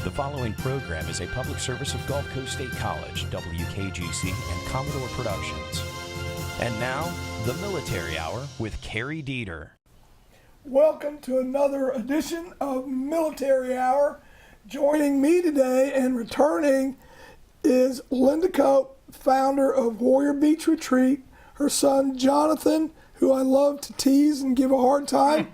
The following program is a public service of Gulf Coast State College, WKGC, and Commodore Productions. And now, the Military Hour with Cary Deeter. Welcome to another edition of Military Hour. Joining me today and returning is Linda Cope, founder of Warrior Beach Retreat, her son Jonathan, who I love to tease and give a hard time,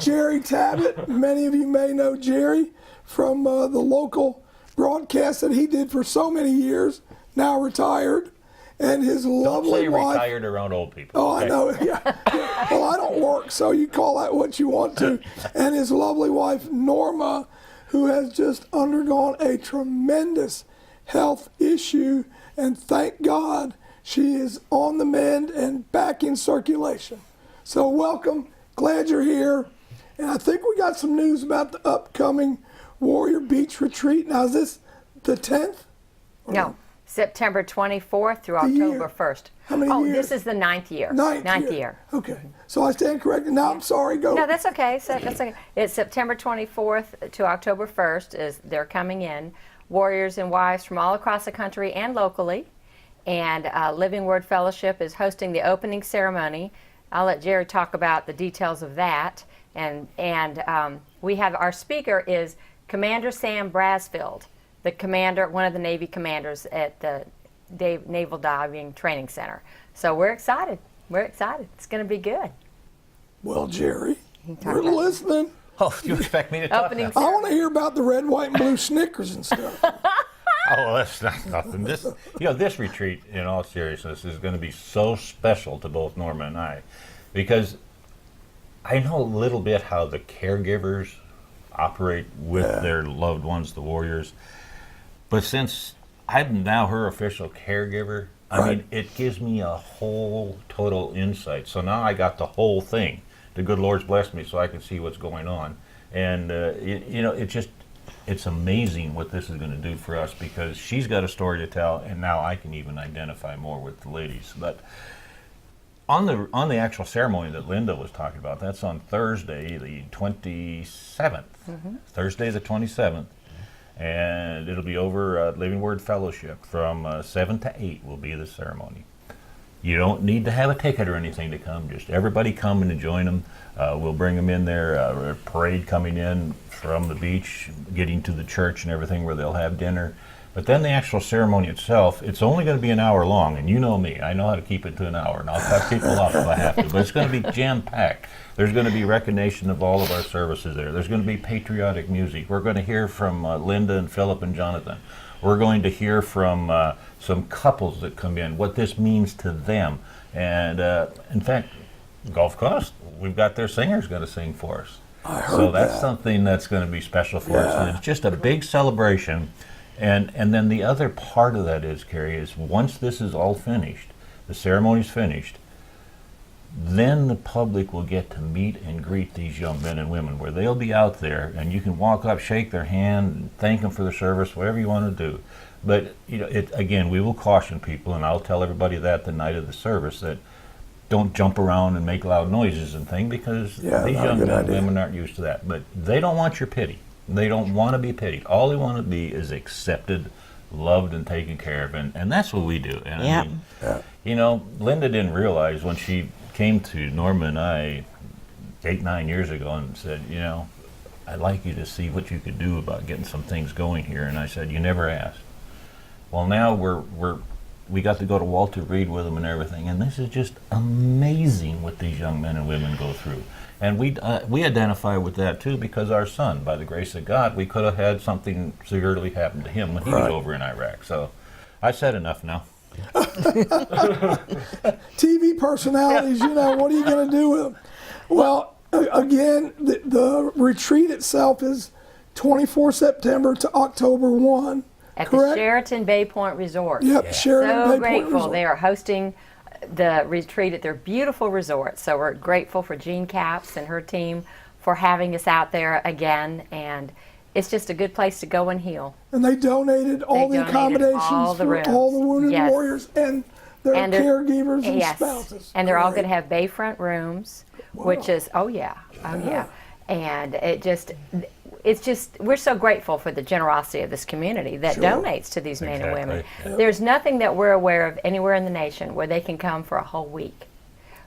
Cary Tabot. Many of you may know Jerry from the local broadcast that he did for so many years, now retired, and his lovely wife. Don't say retired around old people. Oh, okay. I know, yeah. Well, I don't work, so you call that what you want to. And his lovely wife, Norma, who has just undergone a tremendous health issue, and thank God she is on the mend and back in circulation. So welcome, glad you're here. And I think we got some news about the upcoming Warrior Beach Retreat. Now, is this the 10th? No, September 24th through October 1st. How many years? This is the ninth year. Ninth year. Okay, so I stand corrected. Now, I'm sorry, go. No, that's okay. That's okay. It's September 24th to October 1st is they're coming in. Warriors and wives from all across the country and locally. And Living Word Fellowship is hosting the opening ceremony. I'll let Jerry talk about the details of that. And we have our speaker is Commander Sam Brasfield, the commander, one of the Navy commanders at the Naval Diving Training Center. So we're excited. We're excited. It's going to be good. Well, Jerry, we're listening. Oh, you expect me to talk now? I want to hear about the red, white, and blue Snickers and stuff. Oh, that's not nothing. This retreat, in all seriousness, is going to be so special to both Norma and I, because I know a little bit how the caregivers operate with their loved ones, the warriors. But since I'm now her official caregiver, I mean, it gives me a whole total insight. So now I got the whole thing. The good Lord's blessed me so I can see what's going on. And, it's amazing what this is going to do for us, because she's got a story to tell, and now I can even identify more with the ladies. But on the actual ceremony that Linda was talking about, that's on Thursday, the 27th. Thursday the 27th. And it'll be over at Living Word Fellowship from 7 to 8 will be the ceremony. You don't need to have a ticket or anything to come. Just everybody come and join them. We'll bring them in there. A parade coming in from the beach, getting to the church and everything where they'll have dinner. But then the actual ceremony itself, it's only going to be an hour long. And you know me, I know how to keep it to an hour. And I'll cut people off if I have to. But it's going to be jam-packed. There's going to be recognition of all of our services there. There's going to be patriotic music. We're going to hear from Linda and Philip and Jonathan. We're going to hear from some couples that come in, what this means to them. And in fact, Gulf Coast, we've got their singers going to sing for us. I heard so that's that. Something that's going to be special for us. And it's just a big celebration. And then the other part of that is, Cary, is once this is all finished, the ceremony's finished, then the public will get to meet and greet these young men and women, where they'll be out there and you can walk up, shake their hand, and thank them for their service, whatever you want to do. But again, we will caution people, and I'll tell everybody that the night of the service, that don't jump around and make loud noises and things, because these young men and women aren't used to that. But they don't want your pity. They don't want to be pitied. All they want to be is accepted, loved, and taken care of, and that's what we do. And I mean, Linda didn't realize when she came to Norma and I 8-9 years ago and said, I'd like you to see what you could do about getting some things going here. And I said, you never asked. Well, now we got to go to Walter Reed with them and everything, and this is just amazing what these young men and women go through. And we identify with that too, because our son, by the grace of God, we could have had something severely happen to him when he was over in Iraq. So I said enough now. TV personalities, what are you going to do with them? Well, again, the retreat itself is 24 September to October 1. At the Sheraton Bay Point Resort. Yep, Sheraton Bay Point grateful. Resort. They are hosting the retreat at their beautiful resort. So we're grateful for Jean Capps and her team for having us out there again. And it's just a good place to go and heal. And they donated all the accommodations for all the wounded warriors and their caregivers and spouses. And they're all going to have bayfront rooms, which is, and it just, it's just, we're so grateful for the generosity of this community that donates to these men and women. Exactly. There's nothing that we're aware of anywhere in the nation where they can come for a whole week.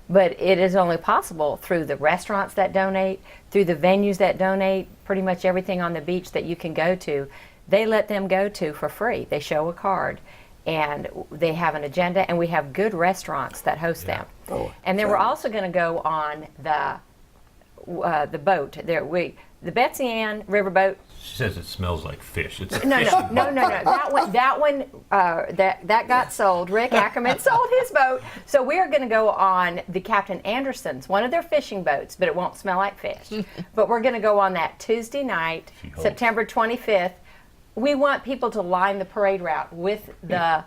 But it is only possible through the restaurants that donate, through the venues that donate, pretty much everything on the beach that you can go to, they let them go to for free. They show a card, and they have an agenda, and we have good restaurants that host them. And then we're also going to go on the boat. The Betsy Ann riverboat. She says it smells like fish. It's a No. fishing boat. That one got sold. Rick Ackerman sold his boat. So we are going to go on the Captain Anderson's, one of their fishing boats, but it won't smell like fish. But we're going to go on that Tuesday night, September 25th. We want people to line the parade route with the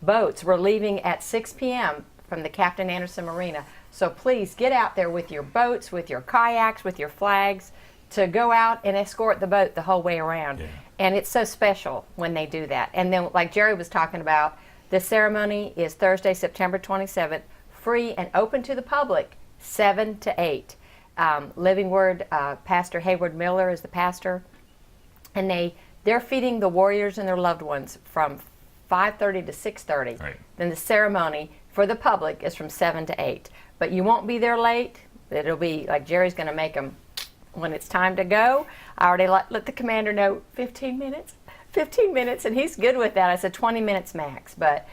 boats. We're leaving at 6 p.m. from the Captain Anderson Marina. So please get out there with your boats, with your kayaks, with your flags, to go out and escort the boat the whole way around. Yeah. And it's so special when they do that. And then, like Jerry was talking about, the ceremony is Thursday, September 27th, free and open to the public, 7 to 8. Living Word, Pastor Hayward Miller is the pastor, and they're feeding the warriors and their loved ones from 5:30 to 6:30. Right. Then the ceremony for the public is from 7 to 8. But you won't be there late. It'll be, like Jerry's going to make them when it's time to go. I already let the commander know 15 minutes, and he's good with that. I said 20 minutes max, but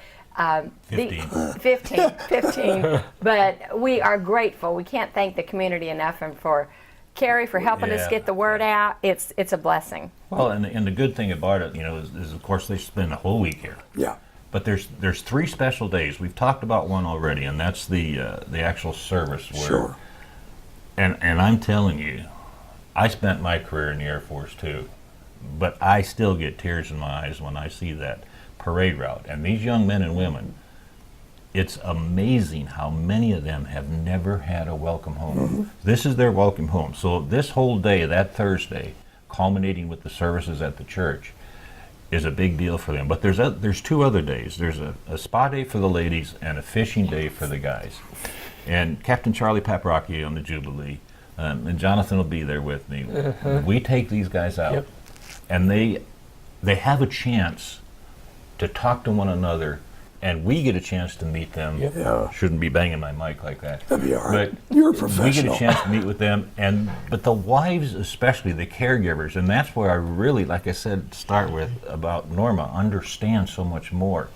15. But we are grateful. We can't thank the community enough, and for Cary for helping us get the word out. It's a blessing. Well, and the good thing about it, is of course they spend a whole week here. Yeah. But there's 3 special days. We've talked about one already, and that's the actual service. Where, Sure. And I'm telling you, I spent my career in the Air Force too, but I still get tears in my eyes when I see that parade route. And these young men and women, it's amazing how many of them have never had a welcome home. Mm-hmm. This is their welcome home. So this whole day, that Thursday, culminating with the services at the church, is a big deal for them. But there's 2 other days. There's a spa day for the ladies and a fishing day for the guys. And Captain Charlie Paprocki on the Jubilee, and Jonathan will be there with me. We take these guys out, and they have a chance to talk to one another, and we get a chance to meet them. Yeah. Shouldn't be banging my mic like that. That'd be all right. But You're a we professional. get a chance to meet with them, but the wives, especially the caregivers, and that's where I really, like I said, start with about Norma, understand so much more.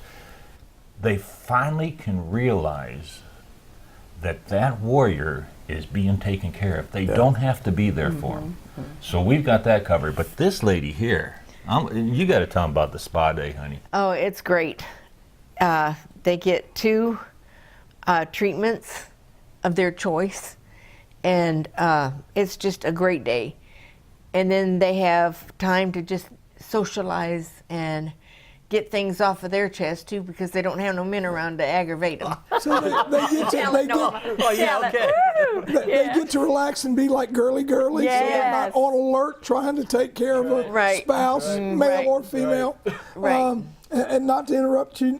They finally can realize that warrior is being taken care of. They don't have to be there for him. So we've got that covered. But this lady here, you got to tell them about the spa day, honey. Oh, it's great. They get 2 treatments of their choice, and it's just a great day. And then they have time to just socialize and get things off of their chest too, because they don't have no men around to aggravate them. So they get to relax and be like girly, so they're not on alert trying to take care of a spouse, male or female. And not to interrupt you,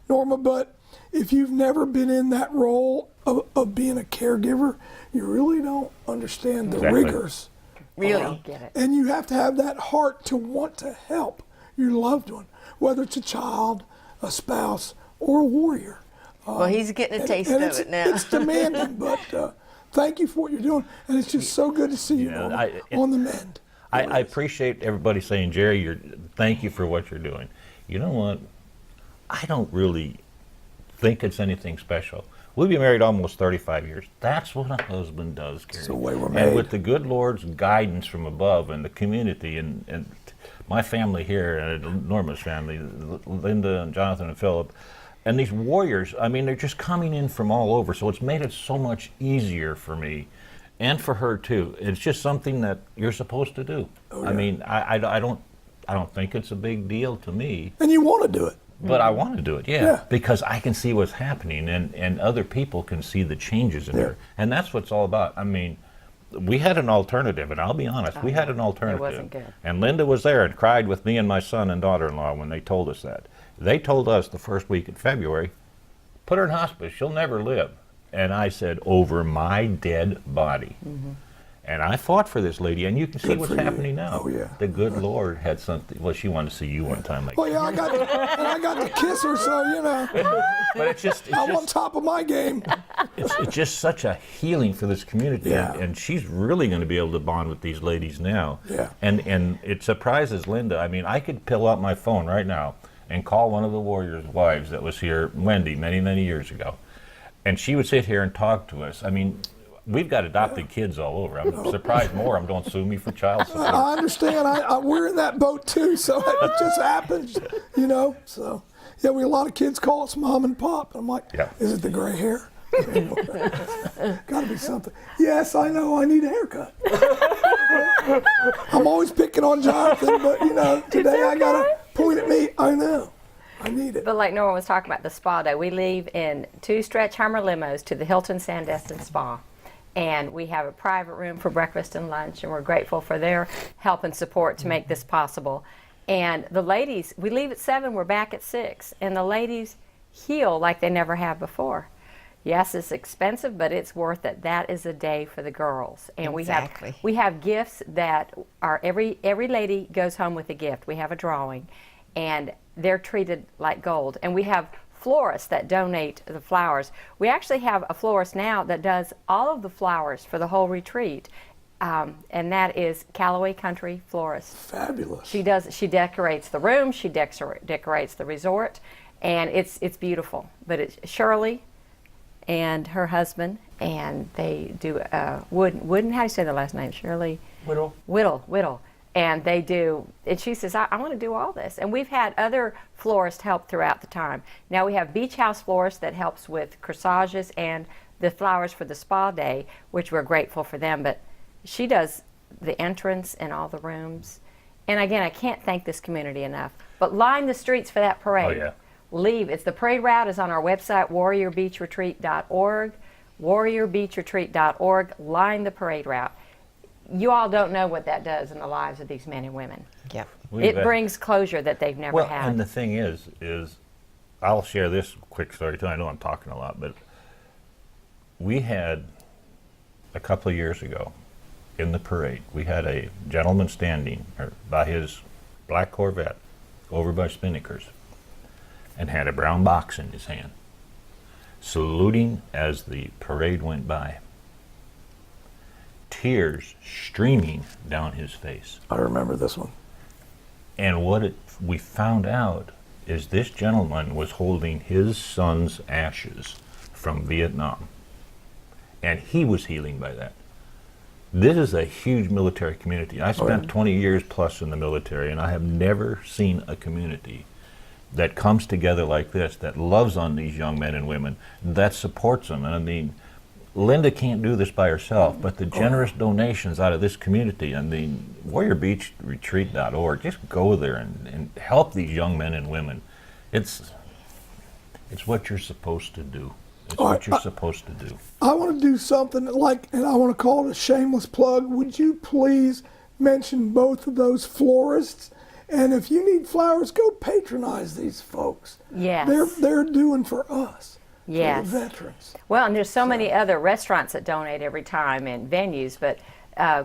Norma, but if you've never been in that role of being a caregiver, you really don't understand the rigors. Really. Get it. And you have to have that heart to want to help your loved one, whether it's a child, a spouse, or a warrior. Well, he's getting a taste and of it now. It's demanding, but thank you for what you're doing. And it's just so good to see you Norma, on the mend. I appreciate everybody saying, Jerry, thank you for what you're doing. You know what? I don't really think it's anything special. We've been married almost 35 years. That's what a husband does, Cary. It's the way we're made. And with the good Lord's guidance from above and the community and my family here, and Norma's family, Linda and Jonathan and Philip, and these warriors, I mean, they're just coming in from all over. So it's made it so much easier for me and for her too. It's just something that you're supposed to do. I mean, I don't think it's a big deal to me. And you want to do it. But I want to do it, because I can see what's happening, and other people can see the changes in her. And that's what it's all about. I mean, we had an alternative, and I'll be honest, we had an alternative. It wasn't good. And Linda was there and cried with me and my son and daughter-in-law when they told us that. They told us the first week in February, put her in hospice, she'll never live. And I said, over my dead body. And I fought for this lady, and you can see Good what's for you. happening now. Oh, yeah. The good Lord had something. Well, she wanted to see you one time. Like, Well, yeah, I got to kiss her, so you know, but it's I'm on top of my game. it's just such a healing for this community, Yeah. and she's really going to be able to bond with these ladies now. Yeah. And it surprises Linda. I mean, I could pull out my phone right now and call one of the Warriors' wives that was here, Wendy, many years ago, and she would sit here and talk to us. I mean, we've got adopted kids all over. I'm surprised more of them don't sue me for child support. I understand. We're in that boat too, so it just happens, you know. So yeah, we a lot of kids call us mom and pop. I'm like, Yeah. is it the gray hair? Got to be something. Yes, I know. I need a haircut. I'm always picking on Jonathan, but you know, today I gotta point at me. I know. I need it. But like Norma was talking about the spa day, we leave in 2 stretch Hummer limos to the Hilton Sandestin Spa. And we have a private room for breakfast and lunch, and we're grateful for their help and support to make this possible. And the ladies, we leave at 7, we're back at 6, and the ladies heal like they never have before. Yes, it's expensive, but it's worth it. That is a day for the girls. And Exactly. we have gifts that are, every lady goes home with a gift. We have a drawing, and they're treated like gold. And we have florists that donate the flowers. We actually have a florist now that does all of the flowers for the whole retreat, and that is Callaway Country Florist. Fabulous. She decorates the room, she decorates the resort, and it's beautiful. But it's Shirley and her husband, and they do Wooden. How do you say the last name? Shirley Whittle. And they do, and she says, I want to do all this. And we've had other florists help throughout the time. Now we have Beach House Florist that helps with corsages and the flowers for the spa day, which we're grateful for them. But she does the entrance and all the rooms. And again, I can't thank this community enough. But line the streets for that parade. Oh, yeah. The parade route is on our website, warriorbeachretreat.org, warriorbeachretreat.org. Line the parade route. You all don't know what that does in the lives of these men and women. Yep. It brings closure that they've never Well, had. and the thing is I'll share this quick story too. I know I'm talking a lot, but we had a couple of years ago in the parade, we had a gentleman standing by his black Corvette over by Spinnaker's and had a brown box in his hand, saluting as the parade went by. Tears streaming down his face. I remember this one. And what we found out is this gentleman was holding his son's ashes from Vietnam. And he was healing by that. This is a huge military community. I spent 20 years plus in the military, and I have never seen a community that comes together like this, that loves on these young men and women, that supports them. And I mean, Linda can't do this by herself, but the generous donations out of this community, I mean, warriorbeachretreat.org, just go there and help these young men and women. It's what you're supposed to do. It's what you're supposed to do. I want to do something and I want to call it a shameless plug. Would you please mention both of those florists? And if you need flowers, go patronize these folks. Yes. They're doing for us. Yes. For the veterans. Well, and there's so many other restaurants that donate every time and venues, but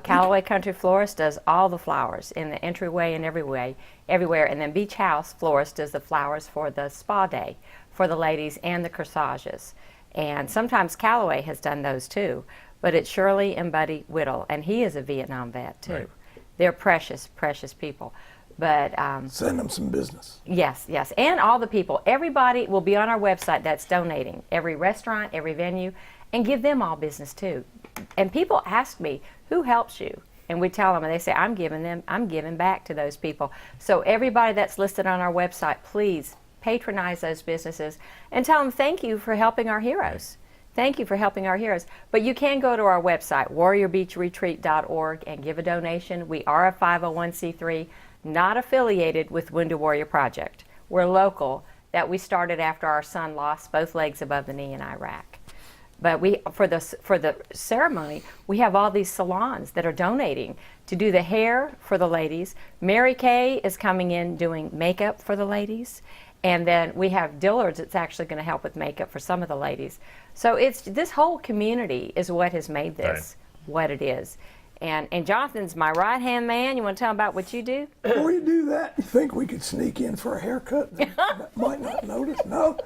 Callaway Country Florist does all the flowers in the entryway and everywhere. And then Beach House Florist does the flowers for the spa day for the ladies and the corsages. And sometimes Callaway has done those too, but it's Shirley and Buddy Whittle, and he is a Vietnam vet too. Right. They're precious, precious people. But Send them some business. yes, and all the people. Everybody will be on our website that's donating. Every restaurant, every venue, and give them all business too. And people ask me, who helps you? And we tell them, and they say, I'm giving back to those people. So everybody that's listed on our website, please patronize those businesses and tell them thank you for helping our heroes. Thank you for helping our heroes. But you can go to our website, warriorbeachretreat.org, and give a donation. We are a 501c3. Not affiliated with Wounded Warrior Project. We're local, that we started after our son lost both legs above the knee in Iraq. But for the ceremony, we have all these salons that are donating to do the hair for the ladies. Mary Kay is coming in doing makeup for the ladies. And then we have Dillard's that's actually going to help with makeup for some of the ladies. So this whole community is what has made this what it is. And Jonathan's my right-hand man. You want to tell him about what you do? Before you do that, you think we could sneak in for a haircut? That might not notice. No?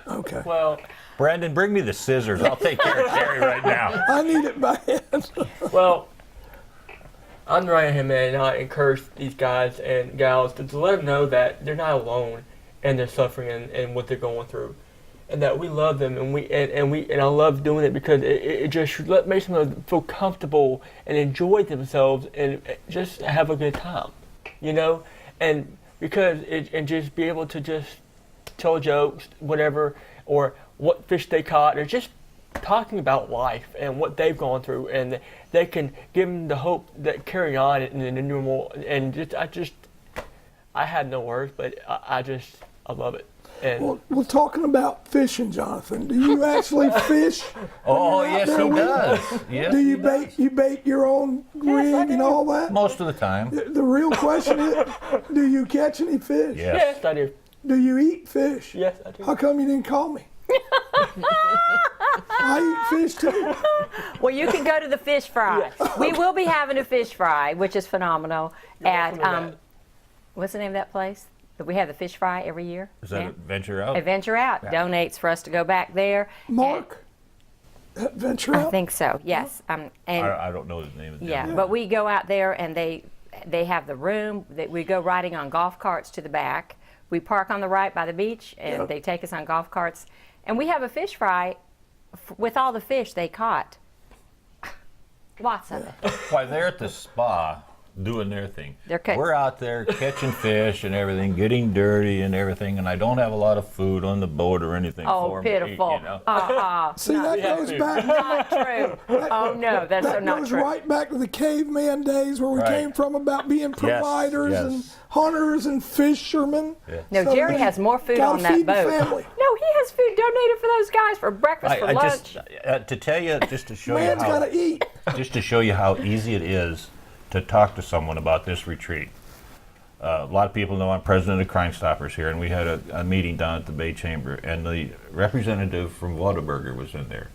Okay. Well, Brandon, bring me the scissors. I'll take care of Cary right now. I need it bad. well, I'm the right-hand man, and I encourage these guys and gals to let them know that they're not alone in their suffering and what they're going through, and that we love them, and I love doing it because it just makes them feel comfortable and enjoy themselves and just have a good time, you know, and just be able to just tell jokes, whatever, or what fish they caught, or just talking about life and what they've gone through, and they can give them the hope that carry on in the normal. And I had no words, but I love it. And Well, we're talking about fishing, Jonathan. Do you actually fish? Oh, when you're out yes, there he with does. Yes, Do he you does. bake your own rig and all that? Most of the time. The real question is, do you catch any fish? Yes. yes, I do. Do you eat fish? Yes, I do. How come you didn't call me? I eat fish too. Well, you can go to the fish fry. We will be having a fish fry, which is phenomenal, at welcome to that. what's the name of that place? We have the fish fry every year. Is that Yeah. Adventure Out? Adventure Out donates for us to go back there. Mark, Venture I Out? think so. Yes. And I don't know the name of the yeah, gentleman. but we go out there and they have the room that we go riding on golf carts to the back. We park on the right by the beach and they take us on golf carts, and we have a fish fry with all the fish they caught. Lots of it. Why, they're at the spa doing their thing. They're We're out there catching fish and everything, getting dirty and everything, and I don't have a lot of food on the boat or anything Oh, for 'em to eat, pitiful. you know? See, that goes back. Not true. Oh no, that's so That not goes true. right back to the caveman days where we Right. came from about being providers yes. and hunters and fishermen. Yeah. No, So Jerry we has more food gotta on that feed the boat. family. No, he has food donated for those guys for breakfast, for I lunch. just to tell you, just to show Man's you how, gotta eat. just to show you how easy it is to talk to someone about this retreat. A lot of people know I'm president of Crime Stoppers here, and we had a meeting down at the Bay Chamber, and the representative from Whataburger was in there.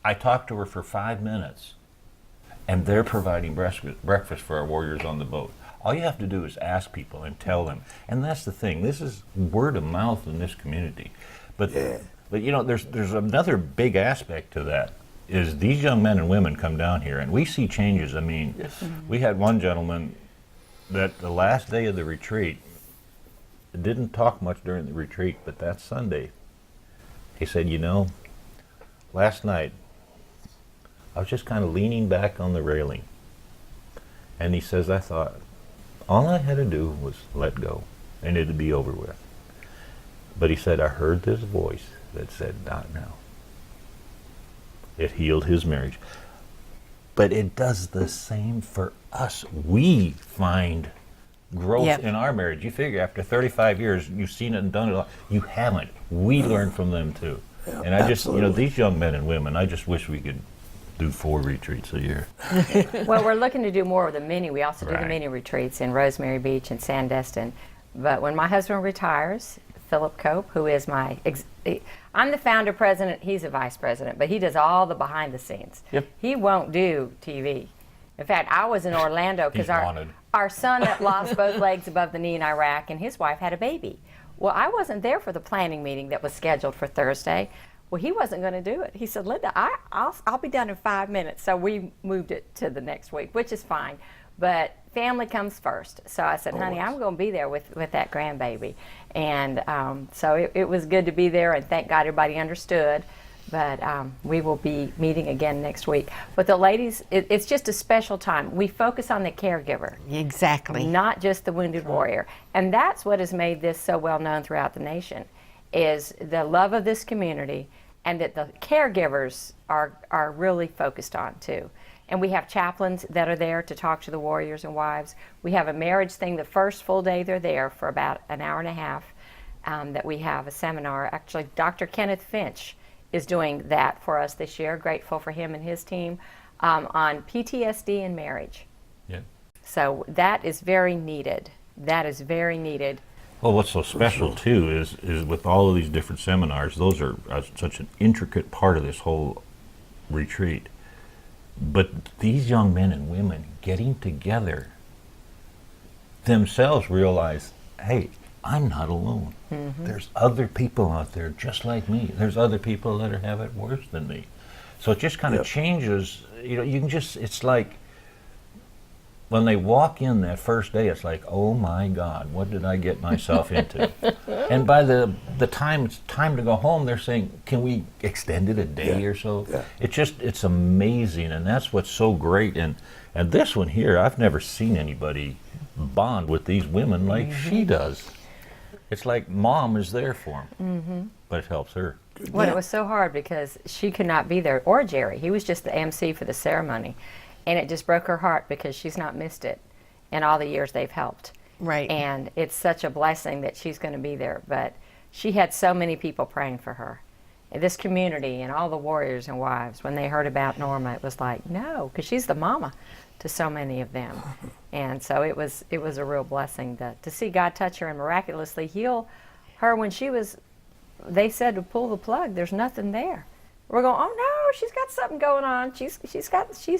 I talked to her for 5 minutes, and they're providing breakfast for our warriors on the boat. All you have to do is ask people and tell them, and that's the thing. This is word of mouth in this community, but you know, there's another big aspect to that. Is these young men and women come down here, and we see changes. I mean, we had one gentleman that the last day of the retreat didn't talk much during the retreat, but that Sunday, he said, you know, last night I was just kind of leaning back on the railing, and he says, I thought all I had to do was let go, and it'd be over with. But he said, I heard this voice that said, not now. It healed his marriage. But it does the same for us. We find growth Yep. in our marriage. You figure after 35 years, you've seen it and done it all. You haven't. We learn from them too. And I just, you know, these young men and women, I just wish we could do 4 retreats a year. Well, we're looking to do more of the mini. We also do the Right. mini retreats in Rosemary Beach and Sandestin. But when my husband retires, Philip Cope, who is I'm the founder president, he's a vice president, but he does all the behind the scenes. Yep. He won't do TV. In fact, I was in Orlando because He's wanted. our son that lost both legs above the knee in Iraq and his wife had a baby. Well, I wasn't there for the planning meeting that was scheduled for Thursday. Well, he wasn't going to do it. He said, Linda, I'll be done in 5 minutes. So we moved it to the next week, which is fine. But family comes first. So I said, honey, I'm going to be there with that grandbaby. And so it was good to be there, and thank God everybody understood. But we will be meeting again next week. But the ladies, it's just a special time. We focus on the caregiver, Exactly. not just the wounded warrior. And that's what has made this so well known throughout the nation, is the love of this community, and that the caregivers are really focused on too. And we have chaplains that are there to talk to the warriors and wives. We have a marriage thing the first full day they're there for about an hour and a half, that we have a seminar. Actually, Dr. Kenneth Finch is doing that for us this year. Grateful for him and his team, on PTSD and marriage. Yeah. So that is very needed. That is very needed. Well, what's so special too is with all of these different seminars, those are such an intricate part of this whole retreat. But these young men and women getting together themselves realize, hey, I'm not alone. There's other people out there just like me. There's other people that have it worse than me. So it just kind of changes, you know, you can just, it's like, when they walk in that first day, it's like, oh my God, what did I get myself into? And by the time it's time to go home, they're saying, can we extend it a day or so? It's amazing, and that's what's so great. And this one here, I've never seen anybody bond with these women like she does. It's like mom is there for them, but it helps her. Well, it was so hard because she could not be there, or Jerry. He was just the MC for the ceremony. And it just broke her heart because she's not missed it in all the years they've helped. Right. And it's such a blessing that she's going to be there. But she had so many people praying for her. And this community and all the warriors and wives, when they heard about Norma, it was like, no, because she's the mama to so many of them. And so it was a real blessing to see God touch her and miraculously heal her when she was, they said to pull the plug, there's nothing there. We're going, oh no, she's got something going on. She's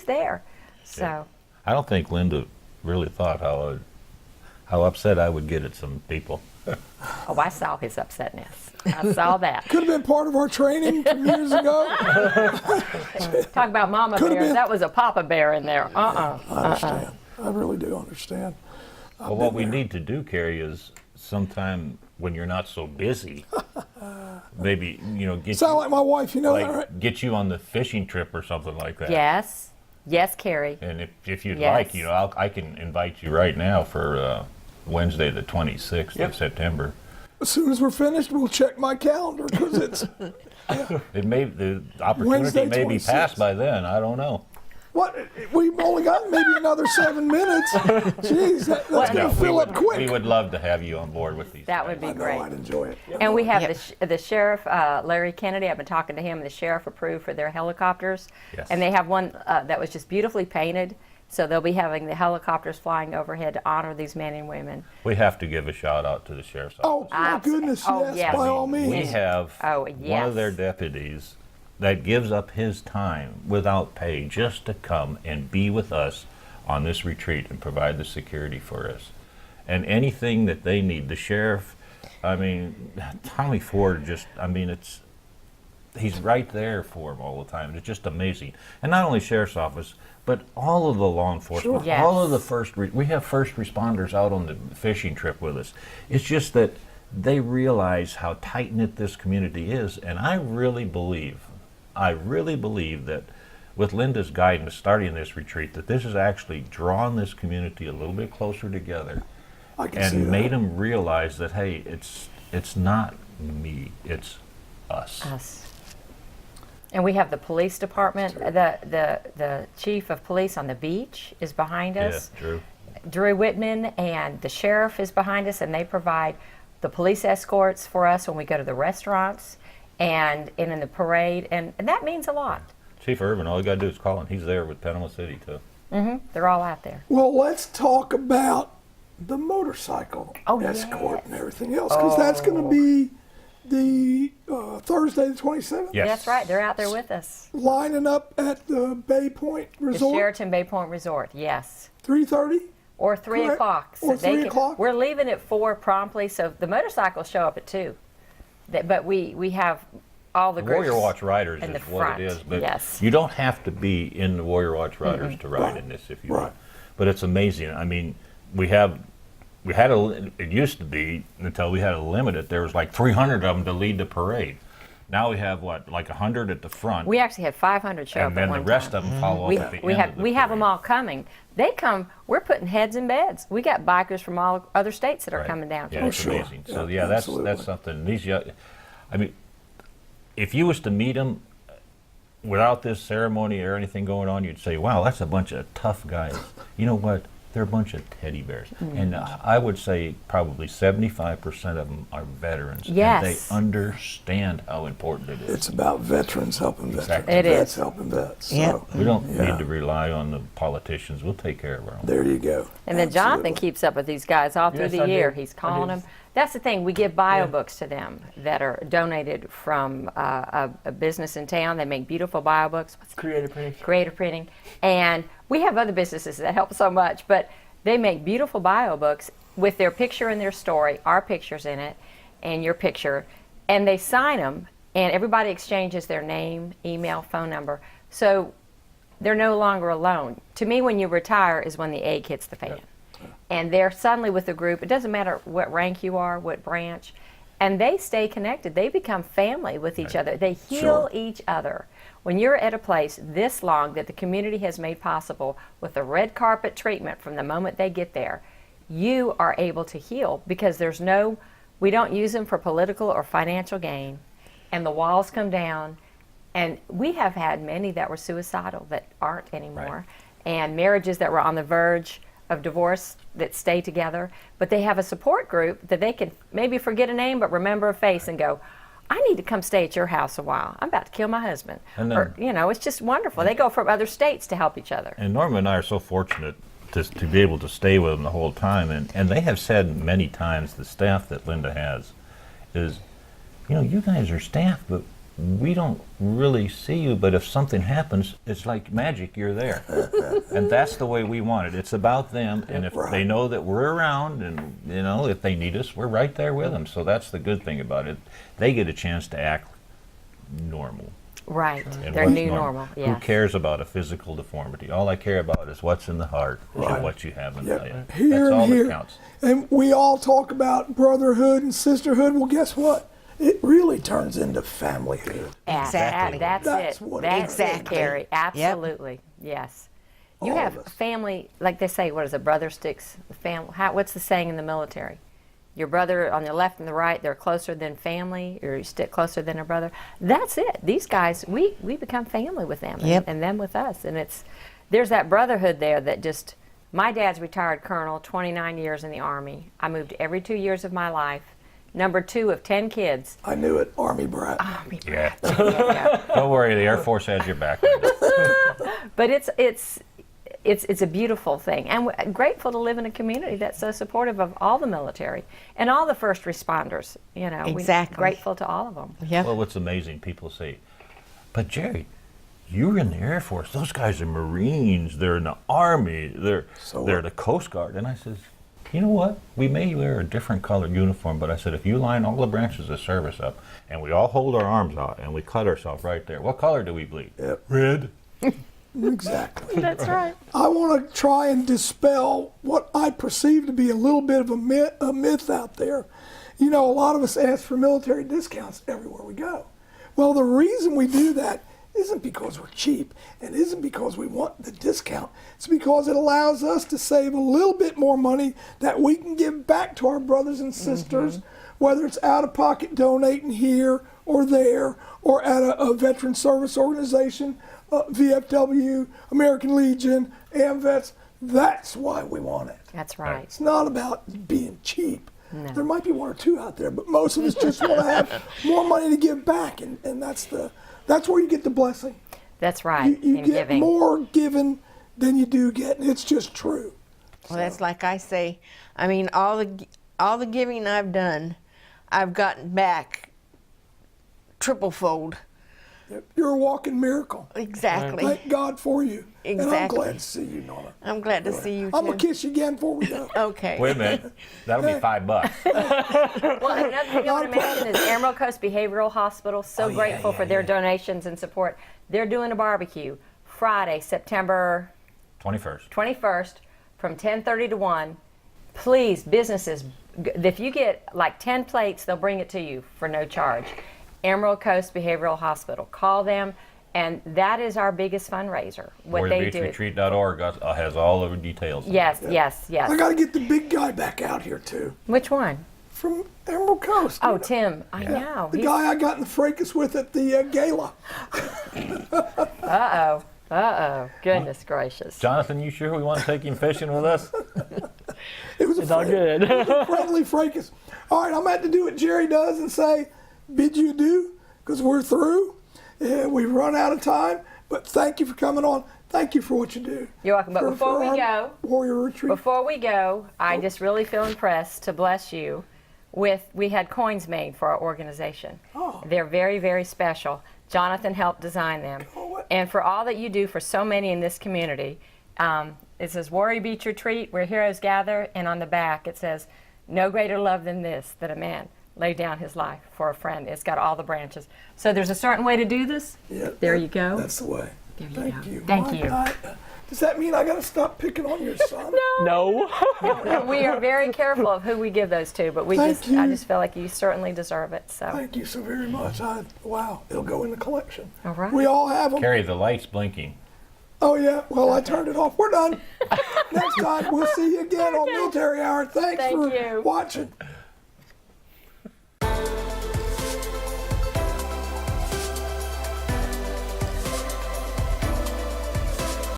there. So Yeah. I don't think Linda really thought how upset I would get at some people. oh, I saw his upsetness. I saw that. Could have been part of our training from years ago. Talk about mama Could have bear. been. That was a papa bear in there. I understand. I really do understand. Well, what we need to do, Cary, is sometime when you're not so busy, maybe, you know, get Sound you, like my wife, you know that, right? like, get you on the fishing trip or something like that. Yes. Yes, Cary. And if you'd Yes. like, you know, I can invite you right now for Wednesday the 26th of September. As soon as we're finished, we'll check my calendar because it's It may the opportunity Wednesday, may be 26th. passed by then. I don't know. what we've only got maybe another 7 minutes. Jeez, that's going No, to fill up quick. we would love to have you on board with these. That would be I know great. I'd enjoy it. And we have the sheriff, Larry Kennedy. I've been talking to him. The sheriff approved for their helicopters. Yes. And they have one that was just beautifully painted. So they'll be having the helicopters flying overhead to honor these men and women. We have to give a shout out to the sheriff's Oh, office. my goodness, Oh, yes, yes. by all means. We have Oh, one yes. of their deputies that gives up his time without pay just to come and be with us on this retreat and provide the security for us. And anything that they need, the sheriff, I mean, Tommy Ford just, I mean, he's right there for them all the time. It's just amazing. And not only sheriff's office, but all of the law enforcement, Sure. all of Yes. the we have first responders out on the fishing trip with us. It's just that they realize how tight-knit this community is, and I really believe that with Linda's guidance starting this retreat, that this has actually drawn this community a little bit closer together I can see and that. made them realize that, hey, it's not me, it's us. Us. And we have the police department. The chief of police on the beach is behind us. Yeah, Drew. Drew Whitman, and the sheriff is behind us, and they provide the police escorts for us when we go to the restaurants and in the parade, and that means a lot. Chief Irvin, all you got to do is call him. He's there with Panama City, too. They're all out there. Well, let's talk about the motorcycle Oh, escort yes. and everything else, because that's going to be the Thursday the 27th. Yes. That's right. They're out there with us. Lining up at the Bay Point The Resort, Sheraton Bay Point Resort, yes. 3:30. Or 3 Correct. o'clock. Or they 3 o'clock. We're leaving at 4 promptly, so the motorcycles show up at 2. But we have all the The groups. Warrior Watch Riders in is the what front, it is, but yes. you don't have to be in the Warrior Watch Riders to ride in this if you Right. want. But it's amazing. I mean, it used to be, until we had to limit it, there was like 300 of them to lead the parade. Now we have like 100 at the front, We actually had 500 show up and at then one the rest time. of them follow We, up at the we end have of the we have them parade. all coming. They come. We're putting heads in beds. We got bikers from all other states that are Right. coming down. Yeah, to it's sure. amazing. So Yeah, yeah, that's absolutely. something. These young, I mean, if you was to meet them without this ceremony or anything going on, you'd say, "Wow, that's a bunch of tough guys." You know what? They're a bunch of teddy bears, and I would say probably 75% of them are veterans, Yes. and they understand how important it is. It's about veterans helping veterans. Exactly. It Vets is. helping vets. So, Yep. We don't Yeah. need to rely on the politicians. We'll take care of our own. there you go. And then Jonathan Absolutely. keeps up with these guys all through Yes, the I year. do. He's I calling do. them. That's the thing. We give bio books to them that are donated from a business in town. They make beautiful bio books. Creative printing. Creative printing. And we have other businesses that help so much, but they make beautiful bio books with their picture and their story, our pictures in it, and your picture. And they sign them, and everybody exchanges their name, email, phone number. So they're no longer alone. To me, when you retire is when the egg hits the fan. And they're suddenly with the group. It doesn't matter what rank you are, what branch, and they stay connected. They become family with each other. They heal each other. When you're at a place this long that the community has made possible with the red carpet treatment from the moment they get there, you are able to heal because we don't use them for political or financial gain, and the walls come down. And we have had many that were suicidal that aren't anymore, and marriages that were on the verge of divorce that stay together, but they have a support group that they can maybe forget a name but remember a face and go, I need to come stay at your house a while. I'm about to kill my husband. And then, it's just wonderful. They go from other states to help each other. And Norma and I are so fortunate to be able to stay with them the whole time. And they have said many times, the staff that Linda has, is, you guys are staff, but we don't really see you, but if something happens, it's like magic, you're there. And that's the way we want it. It's about them, and if they know that we're around, and if they need us, we're right there with them. So that's the good thing about it. They get a chance to act normal. Right, And their what's new normal, yes. Who cares about a physical deformity? All I care about is what's in the heart and what you have inside. Here That's all and here. that counts. And we all talk about brotherhood and sisterhood. Well, guess what? It really turns into familyhood. Exactly. That's That's it. what That's it it, is. Carrie. Absolutely. Yes. You All have of us. family, like they say, what is it, brother sticks, family. What's the saying in the military? Your brother on the left and the right, they're closer than family, or you stick closer than a brother. That's it. These guys, we become family with them, and them with us. And there's that brotherhood there that just, my dad's retired colonel, 29 years in the Army. I moved every 2 years of my life. Number 2 of 10 kids. I knew it, Army brat. Army Yeah. yeah. Don't worry, the Air Force has your back. But it's a beautiful thing, and we're grateful to live in a community that's so supportive of all the military and all the first responders. Exactly. We're grateful to all of them. Yep. Well, what's amazing, people say, but Jerry, you were in the Air Force. Those guys are Marines. They're in the Army. They're the Coast Guard. And I says, you know what? We may wear a different colored uniform, but I said, if you line all the branches of service up and we all hold our arms out and we cut ourselves right there, what color do we bleed? Yep. Red. Exactly. That's right. I want to try and dispel what I perceive to be a little bit of a myth out there. A lot of us ask for military discounts everywhere we go. Well, the reason we do that isn't because we're cheap and isn't because we want the discount. It's because it allows us to save a little bit more money that we can give back to our brothers and sisters, whether it's out of pocket donating here or there, or at a veteran service organization, VFW, American Legion, AMVETS. That's why we want it. That's right. It's not about being cheap. No. There might be 1 or 2 out there, but most of us just want to have more money to give back, and that's where you get the blessing. That's right. You in get giving. more given than you do get, and it's just true. Well, that's like I say. I mean, all the giving I've done, I've gotten back triple-fold. You're a walking miracle. Exactly. Thank God for you. And I'm Exactly. glad to see you, Norma. I'm glad to see you too. I'm going to kiss you again before we go. Okay. Wait a minute. That'll be $5. Well, another thing I want to mention is Emerald Coast Behavioral Hospital. So grateful for their donations and support. They're doing a barbecue Friday, September 21st from 10:30 to 1. Please, businesses, if you get like 10 plates, they'll bring it to you for no charge. Emerald Coast Behavioral Hospital. Call them, and that is our biggest fundraiser. What they do. WarriorBeachRetreat.org has all the details. Yes. I got to get the big guy back out here, too, Which one? from Emerald Coast. Oh, Tim. I know. The guy I got in the fracas with at the gala. Uh-oh. Goodness gracious. Jonathan, you sure we want to take him fishing with us? It was It's all good. a friendly fracas. All right, I'm going to have to do what Jerry does and say, bid you adieu, because we're through. We've run out of time, but thank you for coming on. Thank you for what you do. You're welcome. But before we our go, Warrior Retreat. I just really feel impressed to bless you we had coins made for our organization. Oh. They're very, very special. Jonathan helped design them. Oh, what? And for all that you do for so many in this community, it says, Warrior Beach Retreat, where heroes gather, and on the back it says, no greater love than this, that a man lay down his life for a friend. It's got all the branches. So there's a certain way to do this. Yeah, There you go. That's the way. There you Thank go. you. Thank My you. God. Does that mean I got to stop picking on your son? No. We are very careful of who we give those to, but Thank I you. just feel like you certainly deserve it. So, Thank you so very much. Wow, it'll go in the collection. all right. We all have them. Cary, the light's blinking. Oh, yeah. Well, I turned it off. We're done. Next time, we'll see you again on Military Hour. Thanks Thank for you. watching.